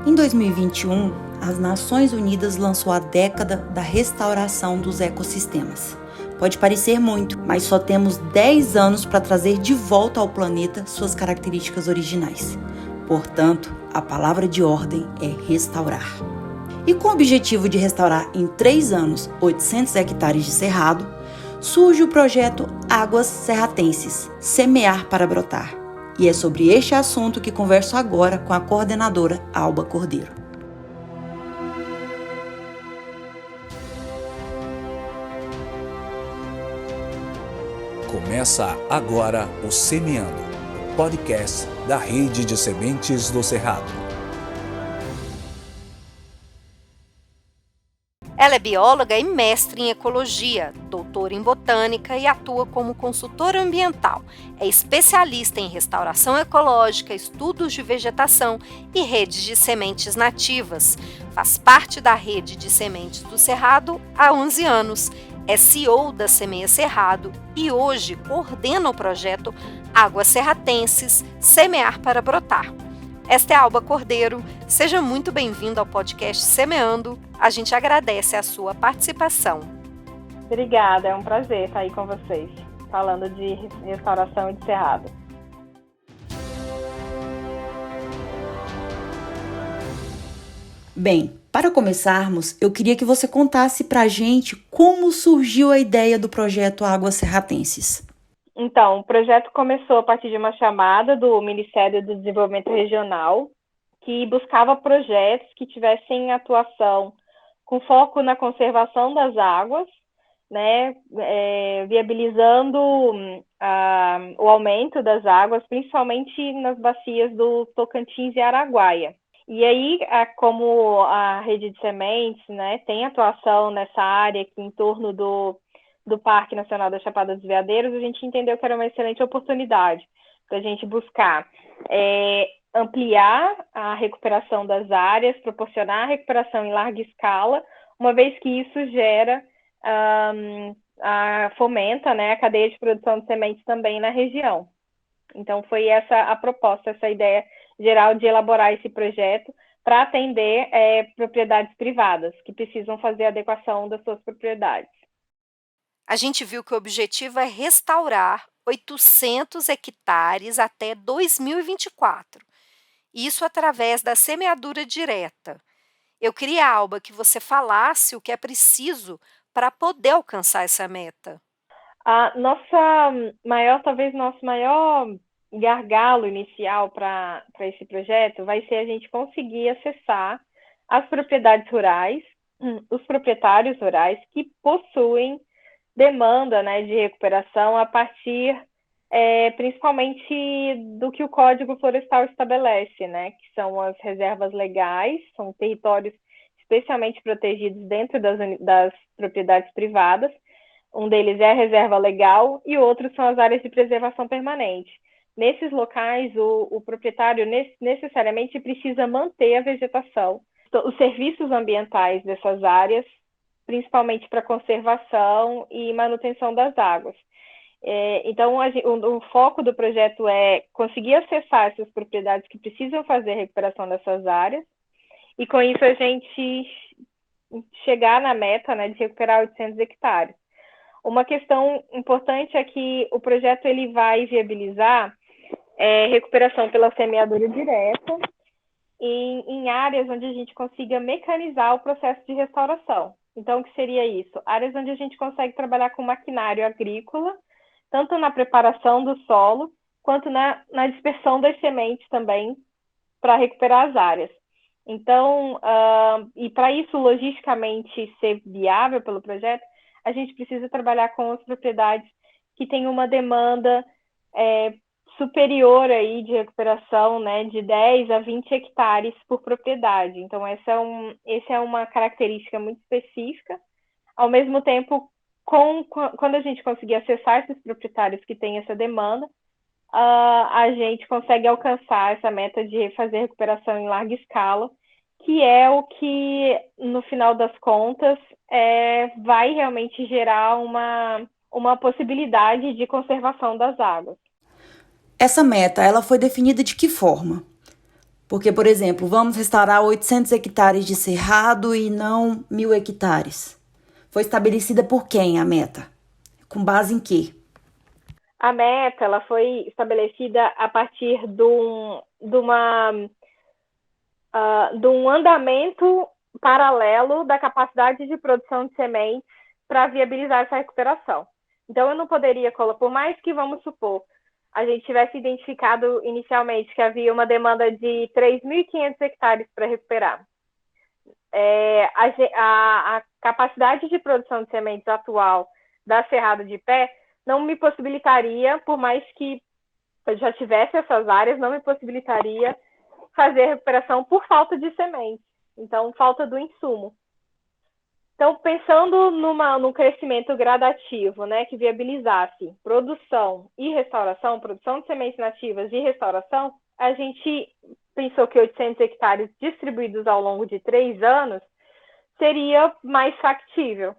Em 2021, as Nações Unidas lançou a década da restauração dos ecossistemas. Pode parecer muito, mas só temos 10 anos para trazer de volta ao planeta suas características originais. Portanto, a palavra de ordem é restaurar. E com o objetivo de restaurar em 3 anos 800 hectares de cerrado, surge o projeto Águas Serratenses, Semear para Brotar. E é sobre este assunto que converso agora com a coordenadora Alba Cordeiro. Começa agora o Semeando, o podcast da Rede de Sementes do Cerrado. Ela é bióloga e mestre em ecologia, doutora em botânica e atua como consultora ambiental. É especialista em restauração ecológica, estudos de vegetação e redes de sementes nativas. Faz parte da Rede de Sementes do Cerrado há 11 anos. É CEO da Semeia Cerrado e hoje coordena o projeto Águas Serratenses, Semear para Brotar. Esta é a Alba Cordeiro. Seja muito bem-vindo ao podcast Semeando. A gente agradece a sua participação. Obrigada, é um prazer estar aí com vocês, falando de restauração e de cerrado. Bem, para começarmos, eu queria que você contasse pra gente como surgiu a ideia do projeto Águas Serratenses. Então, o projeto começou a partir de uma chamada do Ministério do Desenvolvimento Regional, que buscava projetos que tivessem atuação com foco na conservação das águas, né, viabilizando o aumento das águas, principalmente nas bacias do Tocantins e Araguaia. E aí, como a Rede de Sementes, né, tem atuação nessa área aqui em torno do Parque Nacional da Chapada dos Veadeiros, a gente entendeu que era uma excelente oportunidade para a gente buscar ampliar a recuperação das áreas, proporcionar a recuperação em larga escala, uma vez que isso gera, fomenta, né, a cadeia de produção de sementes também na região. Então, foi essa a proposta, essa ideia geral de elaborar esse projeto para atender propriedades privadas que precisam fazer a adequação das suas propriedades. A gente viu que o objetivo é restaurar 800 hectares até 2024. Isso através da semeadura direta. Eu queria, Alba, que você falasse o que é preciso para poder alcançar essa meta. Nosso maior gargalo inicial para esse projeto vai ser a gente conseguir acessar as propriedades rurais, os proprietários rurais que possuem demanda, né, de recuperação a partir principalmente do que o Código Florestal estabelece, né, que são as reservas legais, são territórios especialmente protegidos dentro das propriedades privadas. Um deles é a reserva legal e outros são as áreas de preservação permanente. Nesses locais, o proprietário necessariamente precisa manter a vegetação, os serviços ambientais dessas áreas, principalmente para conservação e manutenção das águas. Então, o foco do projeto é conseguir acessar essas propriedades que precisam fazer a recuperação dessas áreas, e com isso a gente chegar na meta, né, de recuperar 800 hectares. Uma questão importante é que o projeto ele vai viabilizar recuperação pela semeadura direta em áreas onde a gente consiga mecanizar o processo de restauração. Então, o que seria isso? Áreas onde a gente consegue trabalhar com maquinário agrícola, tanto na preparação do solo, quanto na dispersão das sementes também, para recuperar as áreas. Então, e para isso, logisticamente, ser viável pelo projeto, a gente precisa trabalhar com as propriedades que têm uma demanda superior aí de recuperação, né, de 10 a 20 hectares por propriedade. Então, essa é uma característica muito específica. Ao mesmo tempo, quando a gente conseguir acessar esses proprietários que têm essa demanda, a gente consegue alcançar essa meta de fazer recuperação em larga escala, que é o que, no final das contas, vai realmente gerar uma possibilidade de conservação das águas. Essa meta, ela foi definida de que forma? Porque, por exemplo, vamos restaurar 800 hectares de cerrado e não 1.000 hectares. Foi estabelecida por quem a meta? Com base em quê? A meta ela foi estabelecida a partir de um andamento paralelo da capacidade de produção de sementes para viabilizar essa recuperação. Então, eu não poderia colocar, por mais que, vamos supor, a gente tivesse identificado inicialmente que havia uma demanda de 3.500 hectares para recuperar. A capacidade de produção de sementes atual da Cerrado de Pé não me possibilitaria, por mais que eu já tivesse essas áreas, não me possibilitaria fazer a recuperação por falta de sementes. Então, falta do insumo. Então, pensando num crescimento gradativo, né, que viabilizasse produção e restauração, produção de sementes nativas e restauração, a gente pensou que 800 hectares distribuídos ao longo de 3 anos seria mais factível.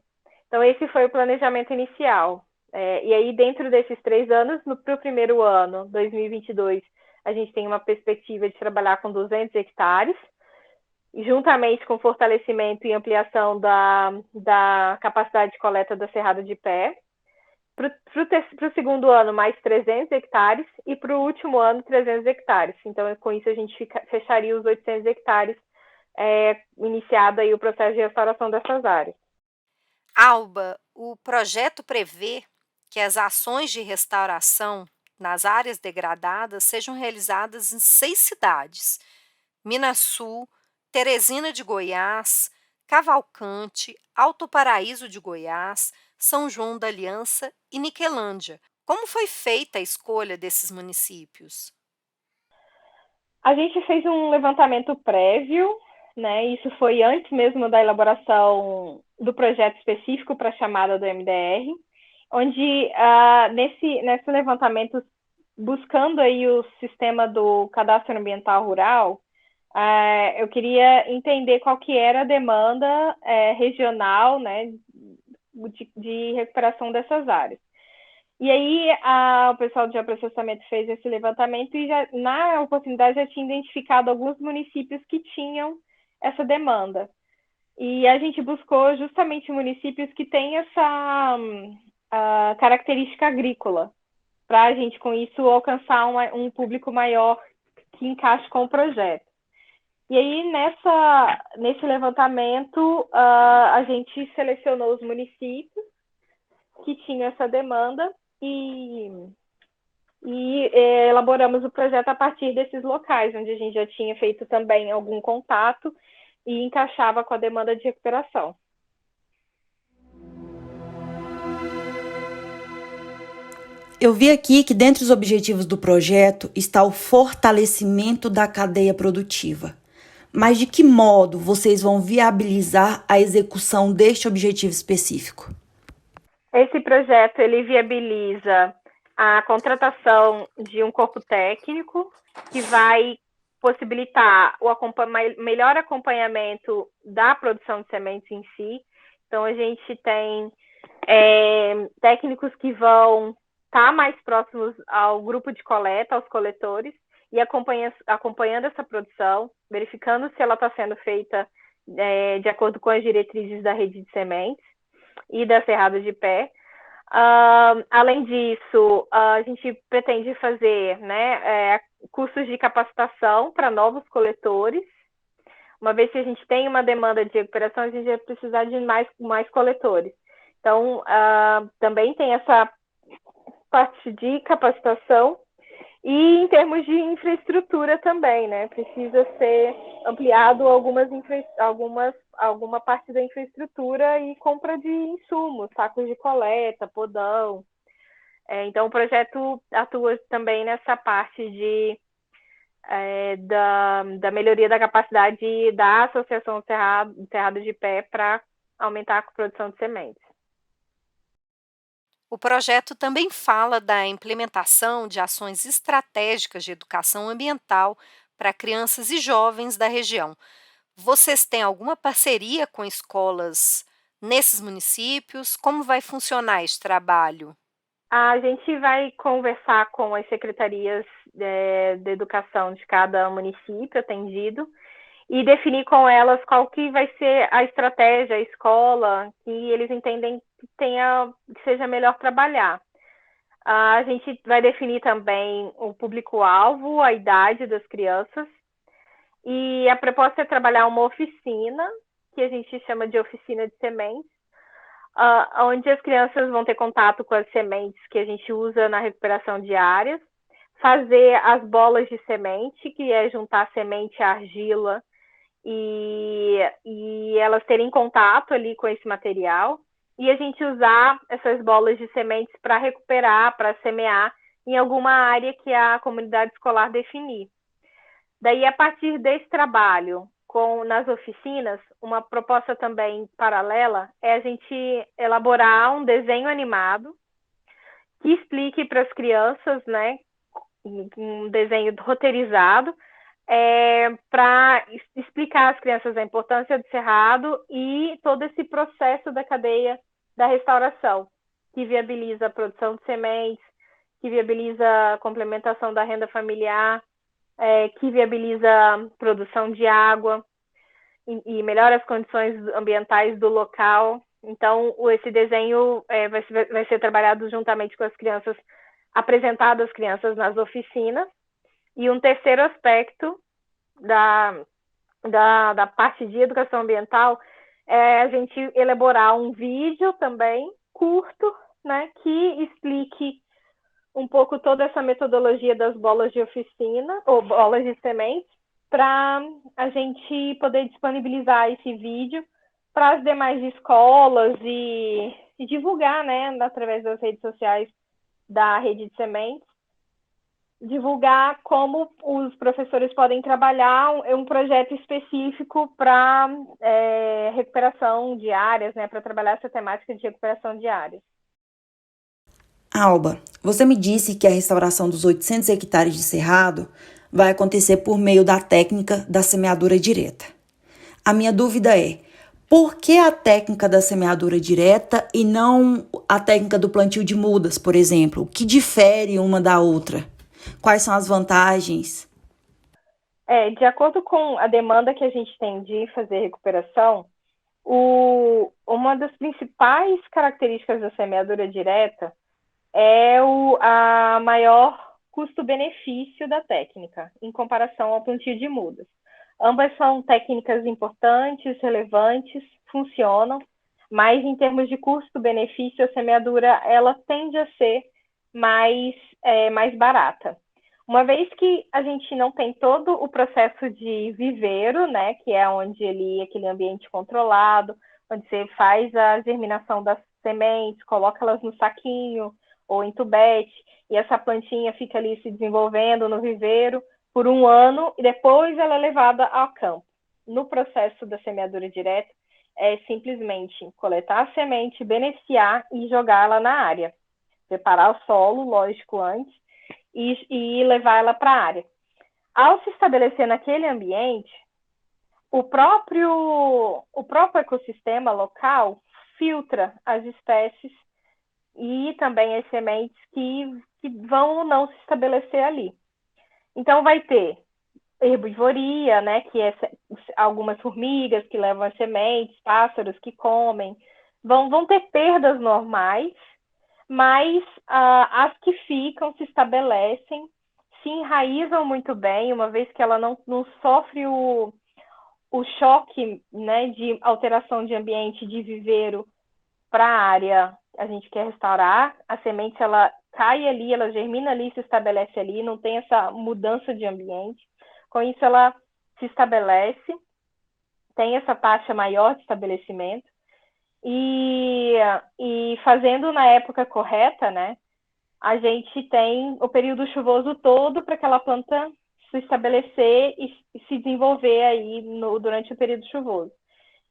Então, esse foi o planejamento inicial. E aí, dentro desses 3 anos, para o primeiro ano, 2022, a gente tem uma perspectiva de trabalhar com 200 hectares, juntamente com fortalecimento e ampliação da capacidade de coleta da Cerrado de Pé. Para o segundo ano, mais 300 hectares, e para o último ano, 300 hectares. Então, com isso, a gente fecharia os 800 hectares, iniciado aí o processo de restauração dessas áreas. Alba, o projeto prevê que as ações de restauração nas áreas degradadas sejam realizadas em 6 cidades: Minasul, Teresina de Goiás, Cavalcante, Alto Paraíso de Goiás, São João da Aliança e Niquelândia. Como foi feita a escolha desses municípios? A gente fez um levantamento prévio, né? Isso foi antes mesmo da elaboração do projeto específico para a chamada do MDR, onde nesse levantamento, buscando aí o sistema do cadastro ambiental rural, eu queria entender qual que era a demanda regional, né, de recuperação dessas áreas. E aí o pessoal de geoprocessamento fez esse levantamento e na oportunidade já tinha identificado alguns municípios que tinham essa demanda. E a gente buscou justamente municípios que têm essa característica agrícola, para a gente, com isso, alcançar um público maior que encaixe com o projeto. E aí, nesse levantamento, a gente selecionou os municípios que tinham essa demanda e elaboramos o projeto a partir desses locais, onde a gente já tinha feito também algum contato e encaixava com a demanda de recuperação. Eu vi aqui que dentre os objetivos do projeto está o fortalecimento da cadeia produtiva. Mas de que modo vocês vão viabilizar a execução deste objetivo específico? Esse projeto ele viabiliza a contratação de um corpo técnico que vai possibilitar o melhor acompanhamento da produção de sementes em si. Então, a gente tem técnicos que vão estar mais próximos ao grupo de coleta, aos coletores, e acompanhando essa produção, verificando se ela está sendo feita de acordo com as diretrizes da rede de sementes e da Cerrado de Pé. Além disso, a gente pretende fazer cursos de capacitação para novos coletores. Uma vez que a gente tem uma demanda de recuperação, a gente vai precisar de mais coletores. Então, também tem essa parte de capacitação. E em termos de infraestrutura também, né? Precisa ser ampliado alguma parte da infraestrutura e compra de insumos, sacos de coleta, podão. Então, o projeto atua também nessa parte da melhoria da capacidade da Associação Cerrado de Pé para aumentar a produção de sementes. O projeto também fala da implementação de ações estratégicas de educação ambiental para crianças e jovens da região. Vocês têm alguma parceria com escolas nesses municípios? Como vai funcionar esse trabalho? A gente vai conversar com as secretarias de educação de cada município atendido e definir com elas qual que vai ser a estratégia, a escola, que eles entendem que seja melhor trabalhar. A gente vai definir também o público-alvo, a idade das crianças, e a proposta é trabalhar uma oficina, que a gente chama de oficina de sementes, onde as crianças vão ter contato com as sementes que a gente usa na recuperação de áreas, fazer as bolas de semente, que é juntar semente à argila, e elas terem contato ali com esse material, e a gente usar essas bolas de sementes para recuperar, para semear em alguma área que a comunidade escolar definir. Daí, a partir desse trabalho nas oficinas, uma proposta também paralela é a gente elaborar um desenho animado que explique para as crianças, né, um desenho roteirizado, para explicar às crianças a importância do cerrado e todo esse processo da cadeia da restauração, que viabiliza a produção de sementes, que viabiliza a complementação da renda familiar, que viabiliza a produção de água e melhora as condições ambientais do local. Então, esse desenho vai ser trabalhado juntamente com as crianças, apresentado às crianças nas oficinas. E um terceiro aspecto da parte de educação ambiental é a gente elaborar um vídeo também curto, né, que explique um pouco toda essa metodologia das bolas de oficina, ou bolas de sementes, para a gente poder disponibilizar esse vídeo para as demais escolas e divulgar, né, através das redes sociais da Rede de Sementes, divulgar como os professores podem trabalhar um projeto específico para recuperação de áreas, né, para trabalhar essa temática de recuperação de áreas. Alba, você me disse que a restauração dos 800 hectares de cerrado vai acontecer por meio da técnica da semeadura direta. A minha dúvida é, por que a técnica da semeadura direta e não a técnica do plantio de mudas, por exemplo? O que difere uma da outra? Quais são as vantagens? De acordo com a demanda que a gente tem de fazer recuperação, uma das principais características da semeadura direta é a maior custo-benefício da técnica, em comparação ao plantio de mudas. Ambas são técnicas importantes, relevantes, funcionam, mas em termos de custo-benefício, a semeadura ela tende a ser mais barata. Uma vez que a gente não tem todo o processo de viveiro, né, que é onde aquele ambiente controlado, onde você faz a germinação das sementes, coloca elas no saquinho ou em tubete, e essa plantinha fica ali se desenvolvendo no viveiro por um ano, e depois ela é levada ao campo. No processo da semeadura direta, é simplesmente coletar a semente, beneficiar e jogar ela na área. Preparar o solo, lógico, antes, e levar ela para a área. Ao se estabelecer naquele ambiente, o próprio ecossistema local filtra as espécies e também as sementes que vão ou não se estabelecer ali. Então, vai ter herbivoria, né, que é algumas formigas que levam as sementes, pássaros que comem, vão ter perdas normais, mas as que ficam se estabelecem, se enraizam muito bem, uma vez que ela não sofre o choque, né, de alteração de ambiente, de viveiro para a área a gente quer restaurar. A semente ela cai ali, ela germina ali, se estabelece ali, não tem essa mudança de ambiente. Com isso, ela se estabelece, tem essa taxa maior de estabelecimento, e fazendo na época correta, né, a gente tem o período chuvoso todo para aquela planta se estabelecer e se desenvolver aí durante o período chuvoso.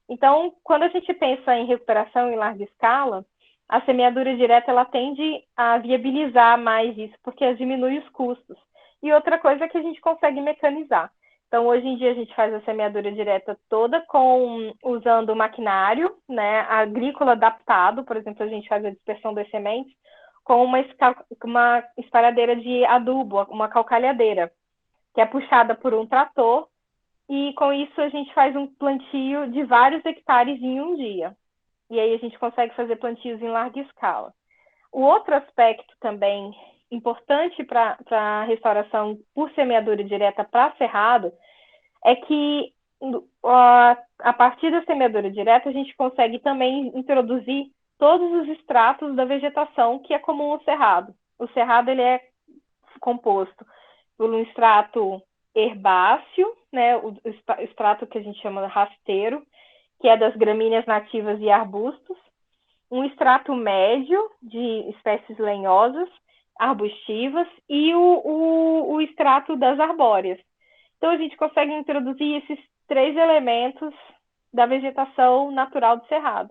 Então, quando a gente pensa em recuperação em larga escala, a semeadura direta ela tende a viabilizar mais isso, porque diminui os custos. E outra coisa é que a gente consegue mecanizar. Então, hoje em dia, a gente faz a semeadura direta toda usando maquinário, né, agrícola adaptado. Por exemplo, a gente faz a dispersão das sementes com uma espalhadeira de adubo, uma calcalhadeira, que é puxada por um trator, e com isso a gente faz um plantio de vários hectares em um dia. E aí a gente consegue fazer plantios em larga escala. O outro aspecto também importante para a restauração por semeadura direta para cerrado é que a partir da semeadura direta a gente consegue também introduzir todos os estratos da vegetação que é comum ao cerrado. O cerrado ele é composto por um extrato herbáceo, né, o extrato que a gente chama de rasteiro, que é das gramíneas nativas e arbustos, um extrato médio de espécies lenhosas, arbustivas, e o extrato das arbóreas. Então, a gente consegue introduzir esses 3 elementos da vegetação natural do cerrado: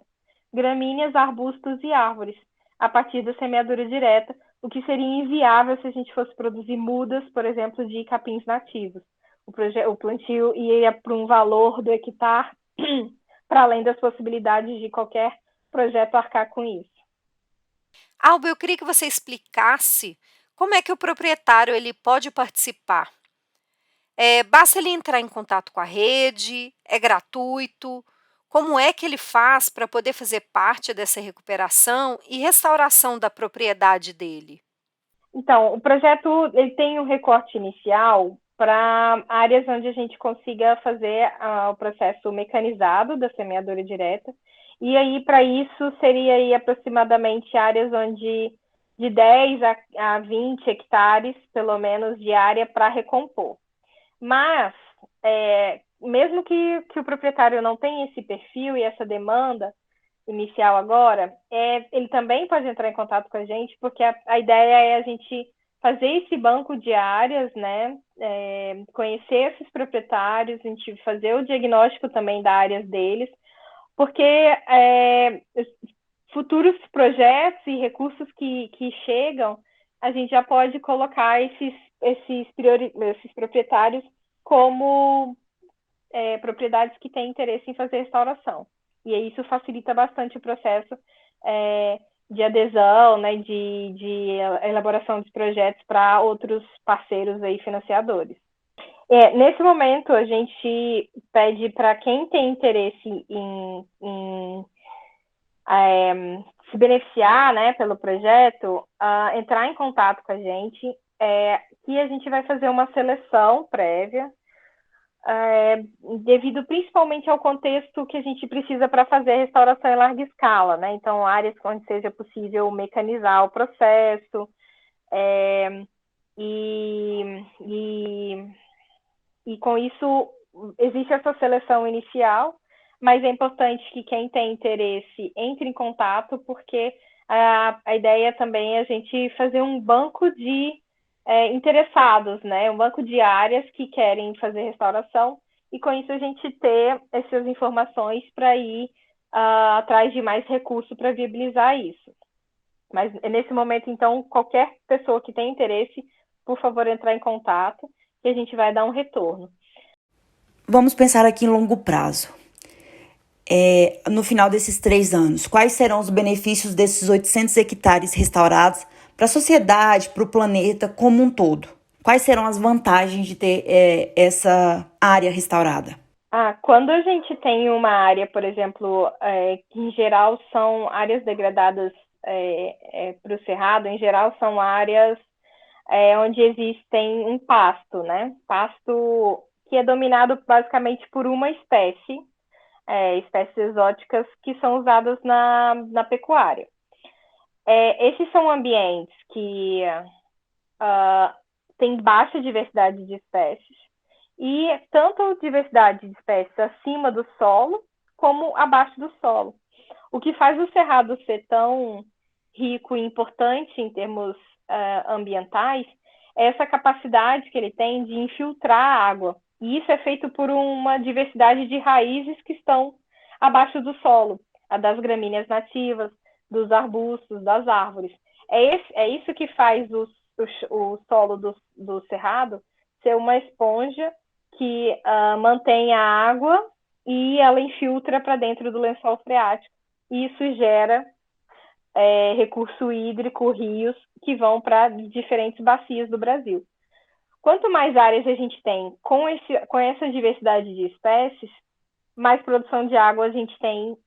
gramíneas, arbustos e árvores, a partir da semeadura direta, o que seria inviável se a gente fosse produzir mudas, por exemplo, de capins nativos. O plantio ia para um valor do hectare para além das possibilidades de qualquer projeto arcar com isso. Alba, eu queria que você explicasse como é que o proprietário ele pode participar. Basta ele entrar em contato com a rede? É gratuito? Como é que ele faz para poder fazer parte dessa recuperação e restauração da propriedade dele? Então, o projeto ele tem um recorte inicial para áreas onde a gente consiga fazer o processo mecanizado da semeadura direta. E aí, para isso, seria aí, aproximadamente áreas onde de 10 a 20 hectares, pelo menos, de área para recompor. Mas, mesmo que o proprietário não tenha esse perfil e essa demanda inicial agora, ele também pode entrar em contato com a gente, porque a ideia é a gente fazer esse banco de áreas, né, conhecer esses proprietários, a gente fazer o diagnóstico também das áreas deles, porque futuros projetos e recursos que chegam, a gente já pode colocar esses proprietários como propriedades que têm interesse em fazer restauração. E aí isso facilita bastante o processo de adesão, né, de elaboração dos projetos para outros parceiros aí, financiadores. Nesse momento, a gente pede para quem tem interesse em se beneficiar, né, pelo projeto, entrar em contato com a gente, que a gente vai fazer uma seleção prévia, devido principalmente ao contexto que a gente precisa para fazer a restauração em larga escala, né? Então, áreas onde seja possível mecanizar o processo, e com isso existe essa seleção inicial, mas é importante que quem tem interesse entre em contato, porque a ideia também é a gente fazer um banco de interessados, né? Um banco de áreas que querem fazer restauração, e com isso a gente ter essas informações para ir atrás de mais recurso para viabilizar isso. Mas nesse momento, então, qualquer pessoa que tenha interesse, por favor, entrar em contato, que a gente vai dar um retorno. Vamos pensar aqui em longo prazo. No final desses 3 anos, quais serão os benefícios desses 800 hectares restaurados para a sociedade, para o planeta como um todo? Quais serão as vantagens de ter essa área restaurada? Quando a gente tem uma área, por exemplo, que em geral são áreas degradadas para o cerrado, em geral são áreas onde existem um pasto, né? Pasto que é dominado basicamente por uma espécies exóticas que são usadas na pecuária. Esses são ambientes que têm baixa diversidade de espécies, e tanto diversidade de espécies acima do solo como abaixo do solo. O que faz o cerrado ser tão rico e importante em termos ambientais é essa capacidade que ele tem de infiltrar a água. E isso é feito por uma diversidade de raízes que estão abaixo do solo, a das gramíneas nativas, dos arbustos, das árvores. É isso que faz o solo do cerrado ser uma esponja que mantém a água e ela infiltra para dentro do lençol freático. E isso gera recurso hídrico, rios, que vão para diferentes bacias do Brasil. Quanto mais áreas a gente tem com essa diversidade de espécies, mais produção de água a gente tem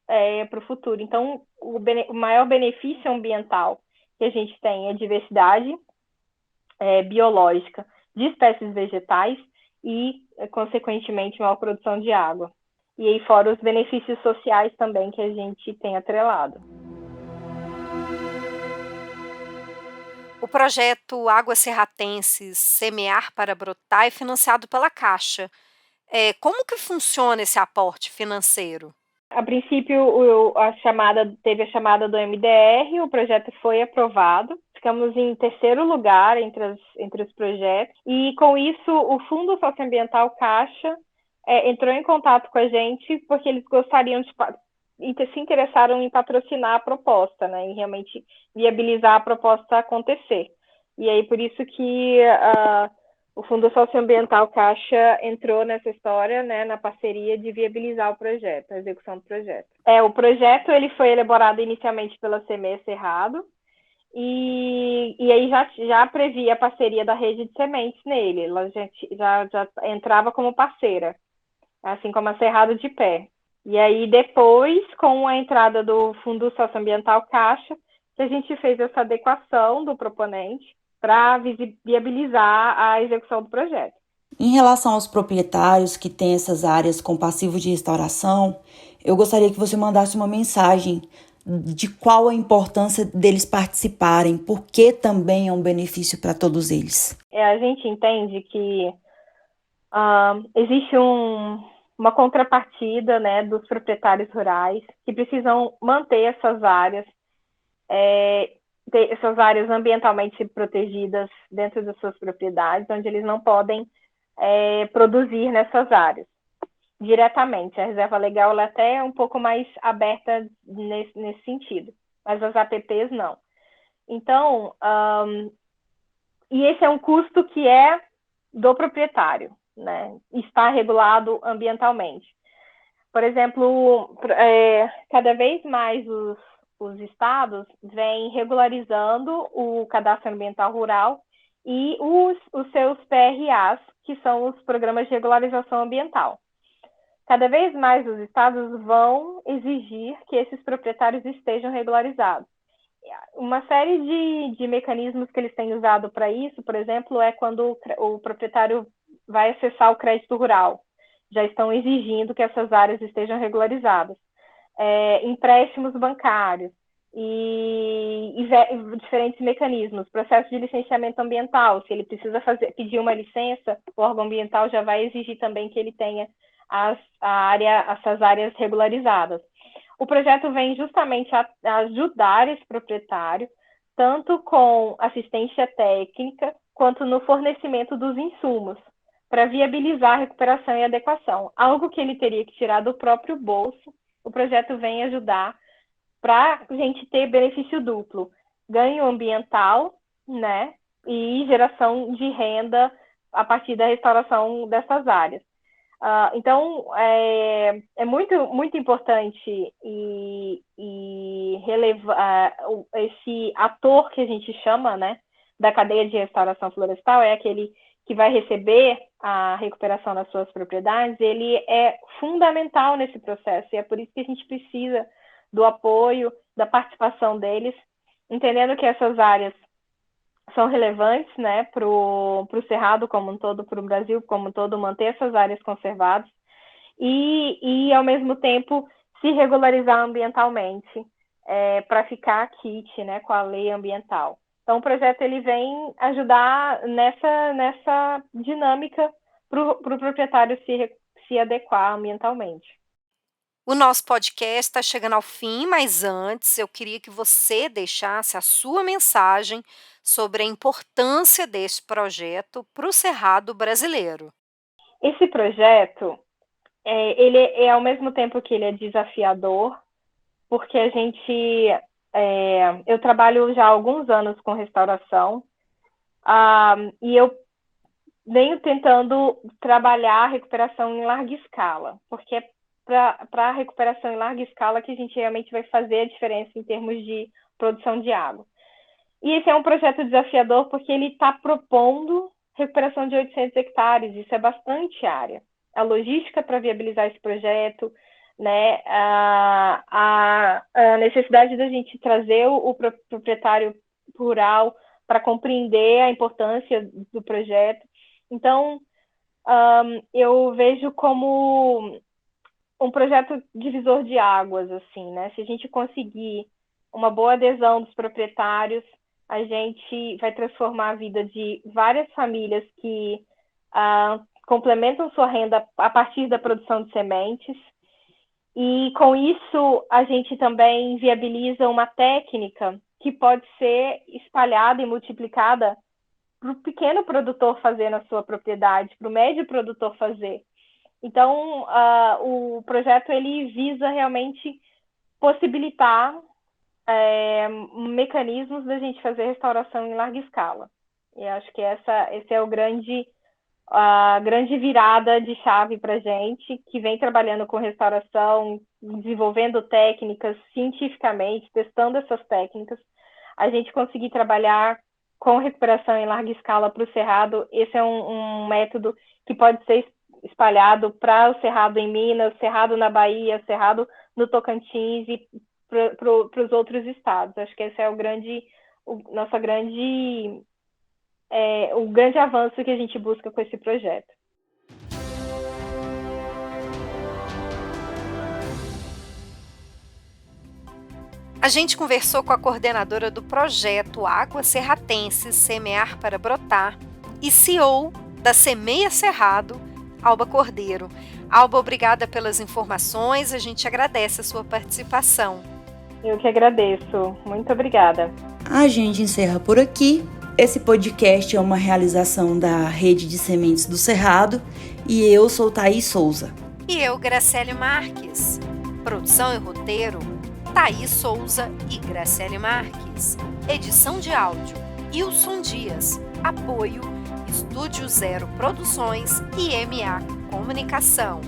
para o futuro. Então, o maior benefício ambiental que a gente tem é a diversidade biológica de espécies vegetais e, consequentemente, maior produção de água. E aí, fora os benefícios sociais também que a gente tem atrelado. O projeto Águas Serratenses Semear para Brotar é financiado pela Caixa. Como que funciona esse aporte financeiro? A princípio, teve a chamada do MDR, o projeto foi aprovado, ficamos em terceiro lugar entre os projetos, e com isso o Fundo Socioambiental Caixa entrou em contato com a gente porque eles gostariam se interessaram em patrocinar a proposta, né, em realmente viabilizar a proposta acontecer. E aí por isso que o Fundo Socioambiental Caixa entrou nessa história, né, na parceria de viabilizar o projeto, a execução do projeto. O projeto ele foi elaborado inicialmente pela CME Cerrado, e aí já previa a parceria da rede de sementes nele, ela já entrava como parceira, assim como a Cerrado de Pé. E aí depois, com a entrada do Fundo Socioambiental Caixa, que a gente fez essa adequação do proponente para viabilizar a execução do projeto. Em relação aos proprietários que têm essas áreas com passivo de restauração, eu gostaria que você mandasse uma mensagem de qual a importância deles participarem, porque também é um benefício para todos eles. A gente entende que existe uma contrapartida, né, dos proprietários rurais que precisam manter essas áreas, essas áreas ambientalmente protegidas dentro das suas propriedades, onde eles não podem produzir nessas áreas diretamente. A reserva legal ela até é um pouco mais aberta nesse sentido, mas as APPs não. Então, e esse é um custo que é do proprietário, né? Está regulado ambientalmente. Por exemplo, cada vez mais os estados vêm regularizando o cadastro ambiental rural e os seus PRAs, que são os programas de regularização ambiental. Cada vez mais os estados vão exigir que esses proprietários estejam regularizados. Uma série de mecanismos que eles têm usado para isso, por exemplo, é quando o proprietário vai acessar o crédito rural. Já estão exigindo que essas áreas estejam regularizadas. Empréstimos bancários e diferentes mecanismos. Processo de licenciamento ambiental. Se ele precisa pedir uma licença, o órgão ambiental já vai exigir também que ele tenha essas áreas regularizadas. O projeto vem justamente a ajudar esse proprietário, tanto com assistência técnica, quanto no fornecimento dos insumos, para viabilizar a recuperação e adequação. Algo que ele teria que tirar do próprio bolso, o projeto vem ajudar para a gente ter benefício duplo, ganho ambiental, né, e geração de renda a partir da restauração dessas áreas. Então, é muito, muito importante esse ator que a gente chama, né, da cadeia de restauração florestal, é aquele que vai receber a recuperação das suas propriedades, ele é fundamental nesse processo, e é por isso que a gente precisa do apoio, da participação deles, entendendo que essas áreas são relevantes, né, para o Cerrado como um todo, para o Brasil como um todo, manter essas áreas conservadas e ao mesmo tempo, se regularizar ambientalmente para ficar kit, né, com a lei ambiental. Então, o projeto ele vem ajudar nessa dinâmica para o proprietário se adequar ambientalmente. O nosso podcast está chegando ao fim, mas antes eu queria que você deixasse a sua mensagem sobre a importância desse projeto para o Cerrado brasileiro. Esse projeto, ele é ao mesmo tempo que ele é desafiador, porque eu trabalho já há alguns anos com restauração, e eu venho tentando trabalhar a recuperação em larga escala, porque para a recuperação em larga escala, que a gente realmente vai fazer a diferença em termos de produção de água. E esse é um projeto desafiador porque ele está propondo recuperação de 800 hectares, isso é bastante área. A logística para viabilizar esse projeto, né, a necessidade da gente trazer o proprietário rural para compreender a importância do projeto. Então, eu vejo como um projeto divisor de águas, assim, né? Se a gente conseguir uma boa adesão dos proprietários, a gente vai transformar a vida de várias famílias que complementam sua renda a partir da produção de sementes. E com isso, a gente também viabiliza uma técnica que pode ser espalhada e multiplicada para o pequeno produtor fazer na sua propriedade, para o médio produtor fazer. Então, o projeto ele visa realmente possibilitar mecanismos da gente fazer restauração em larga escala. E acho que esse é a grande virada de chave para a gente, que vem trabalhando com restauração, desenvolvendo técnicas cientificamente, testando essas técnicas. A gente conseguir trabalhar com recuperação em larga escala para o cerrado, esse é um método que pode ser espalhado para o cerrado em Minas, cerrado na Bahia, cerrado no Tocantins e para os outros estados. Acho que esse é o grande avanço que a gente busca com esse projeto. A gente conversou com a coordenadora do projeto Água Serratense Semear para Brotar e CEO da Semeia Cerrado, Alba Cordeiro. Alba, obrigada pelas informações, a gente agradece a sua participação. Eu que agradeço, muito obrigada. A gente encerra por aqui. Esse podcast é uma realização da Rede de Sementes do Cerrado e eu sou Thaís Souza. E eu, Graciele Marques. Produção e roteiro, Thaís Souza e Graciele Marques. Edição de áudio, Wilson Dias. Apoio, Estúdio Zero Produções e MA Comunicação.